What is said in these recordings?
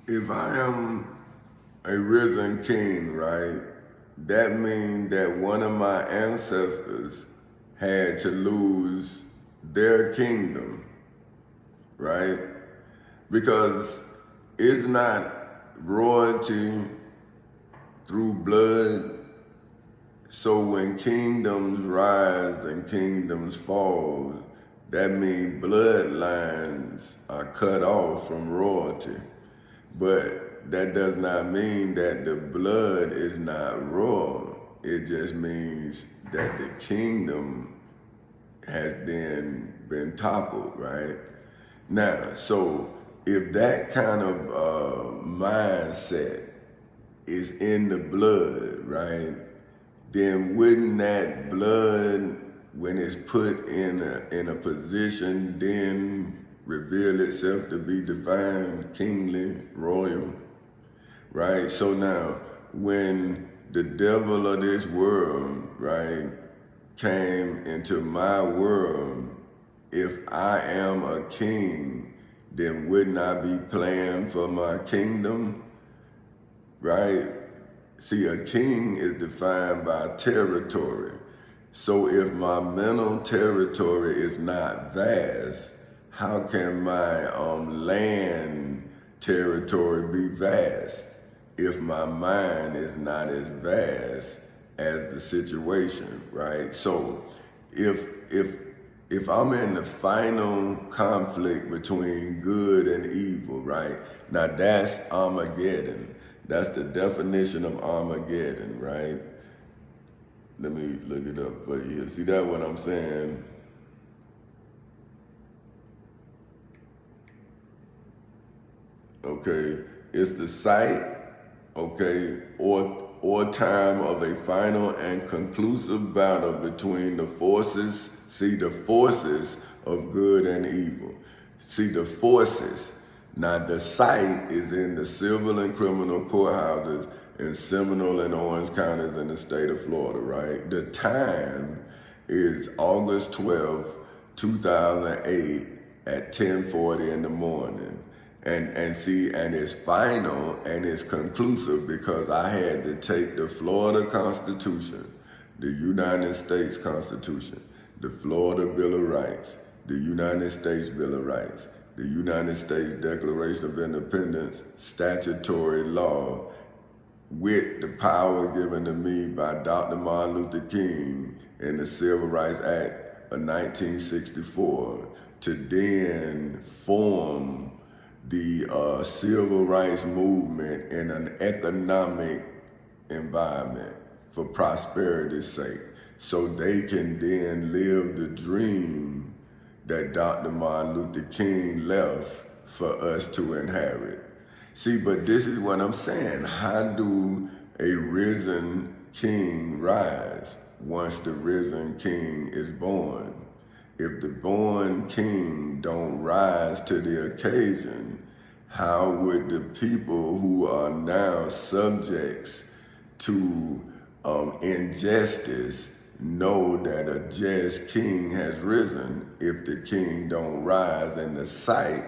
if I am a risen king, right, that means that one of my ancestors had to lose their kingdom, right? Because it's not royalty through blood. So when kingdoms rise and kingdoms fall, that means bloodlines are cut off from royalty. But that does not mean that the blood is not royal. It just means that the kingdom has then been toppled, right? Now, so if that kind of mindset is in the blood, right, then wouldn't that blood, when it's put in a position, then reveal itself to be divine, kingly, royal, right? So now, when the devil of this world, right, came into my world, if I am a king, then wouldn't I be playing for my kingdom, right? See, a king is defined by territory. So if my mental territory is not vast, how can my land territory be vast if my mind is not as vast as the situation, right? So if I'm in the final conflict between good and evil, right? Now that's Armageddon. That's the definition of Armageddon, right? Let me look it up for you. See that what I'm saying? Okay, it's the site, okay, or time of a final and conclusive battle between the forces. See, the forces of good and evil. See, the forces. Now, the site is in the civil and criminal courthouses in Seminole and Orange counties in the state of Florida, right? The time is August 12th, 2008 at 10:40 in the morning. And see, and it's final and it's conclusive because I had to take the Florida Constitution, the United States Constitution, the Florida Bill of Rights, the United States Bill of Rights, the United States Declaration of Independence, statutory law, with the power given to me by Dr. Martin Luther King in the Civil Rights Act of 1964 to then form the civil rights movement in an economic environment for prosperity's sake, so they can then live the dream that Dr. Martin Luther King left for us to inherit. See, but this is what I'm saying. How do a risen king rise once the risen king is born? If the born king don't rise to the occasion, how would the people who are now subjects to injustice know that a just king has risen if the king don't rise in the site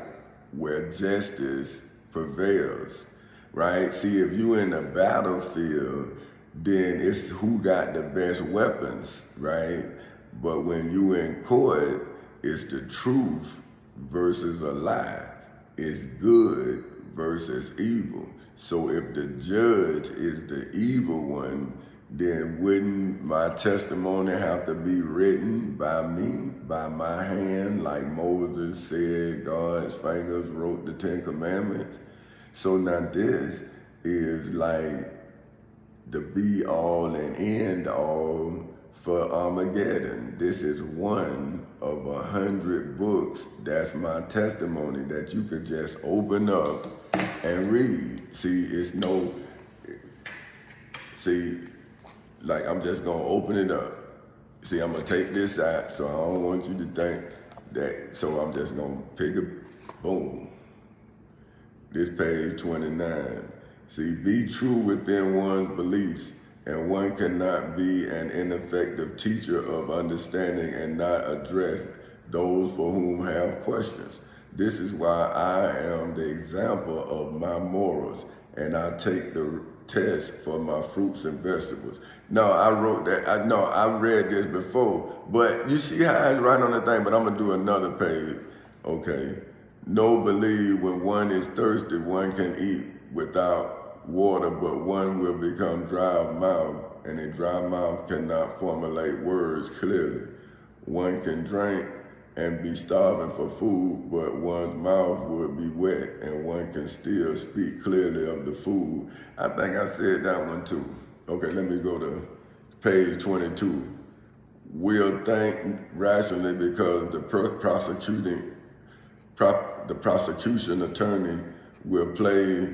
where justice prevails, right? See, if you in a battlefield, then it's who got the best weapons, right? But when you in court, it's the truth versus a lie. It's good versus evil. So if the judge is the evil one, then wouldn't my testimony have to be written by me, by my hand, like Moses said God's fingers wrote the Ten Commandments? So now this is like the be all and end all for Armageddon. This is one of 100 books. That's my testimony that you could just open up and read. See, like I'm just gonna open it up. See, I'm gonna take this out, so I don't want you to think that, so I'm just gonna pick it, boom. This page 29. See, be true within one's beliefs, and one cannot be an ineffective teacher of understanding and not address those for whom have questions. This is why I am the example of my morals, and I take the test for my fruits and vegetables. No, I wrote that. I read this before, but you see how it's right on the thing. But I'm gonna do another page. Okay. No, believe when one is thirsty, one can eat without water, but one will become dry of mouth, and a dry mouth cannot formulate words clearly. One can drink and be starving for food, but one's mouth would be wet, and one can still speak clearly of the food. I think I said that one too. Okay, let me go to page 22. We'll think rationally because the prosecution attorney will play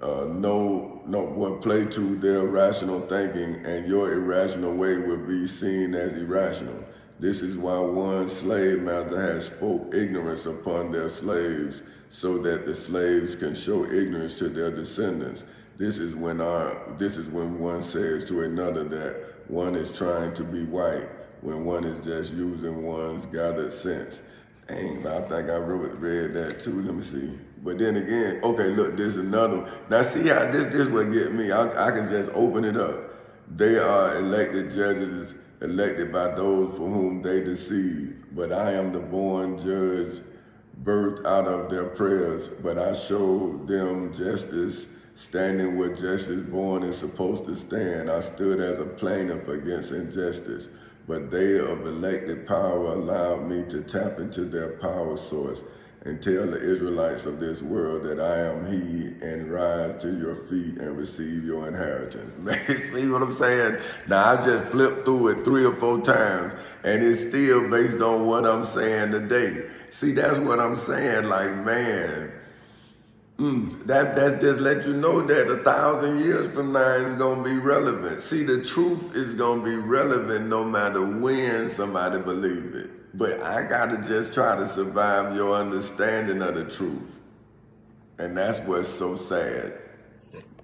will play to their rational thinking, and your irrational way will be seen as irrational. This is why one slave master has spoke ignorance upon their slaves, so that the slaves can show ignorance to their descendants. This is when one says to another that one is trying to be white, when one is just using one's gathered sense. Dang, I think I read that too. Let me see. But then again, okay, look, there's another one. Now see how this what get me. I can just open it up. They are elected judges, elected by those for whom they deceive. But I am the born judge, birthed out of their prayers. But I show them justice, standing where justice born is supposed to stand. I stood as a plaintiff against injustice. But they of elected power allowed me to tap into their power source and tell the Israelites of this world that I am he, and rise to your feet and receive your inheritance. Man, see what I'm saying? Now, I just flipped through it 3 or 4 times, and it's still based on what I'm saying today. See, that's what I'm saying, like, man, that just let you know that 1,000 years from now is going to be relevant. See, the truth is going to be relevant no matter when somebody believes it. But I got to just try to survive your understanding of the truth. And that's what's so sad.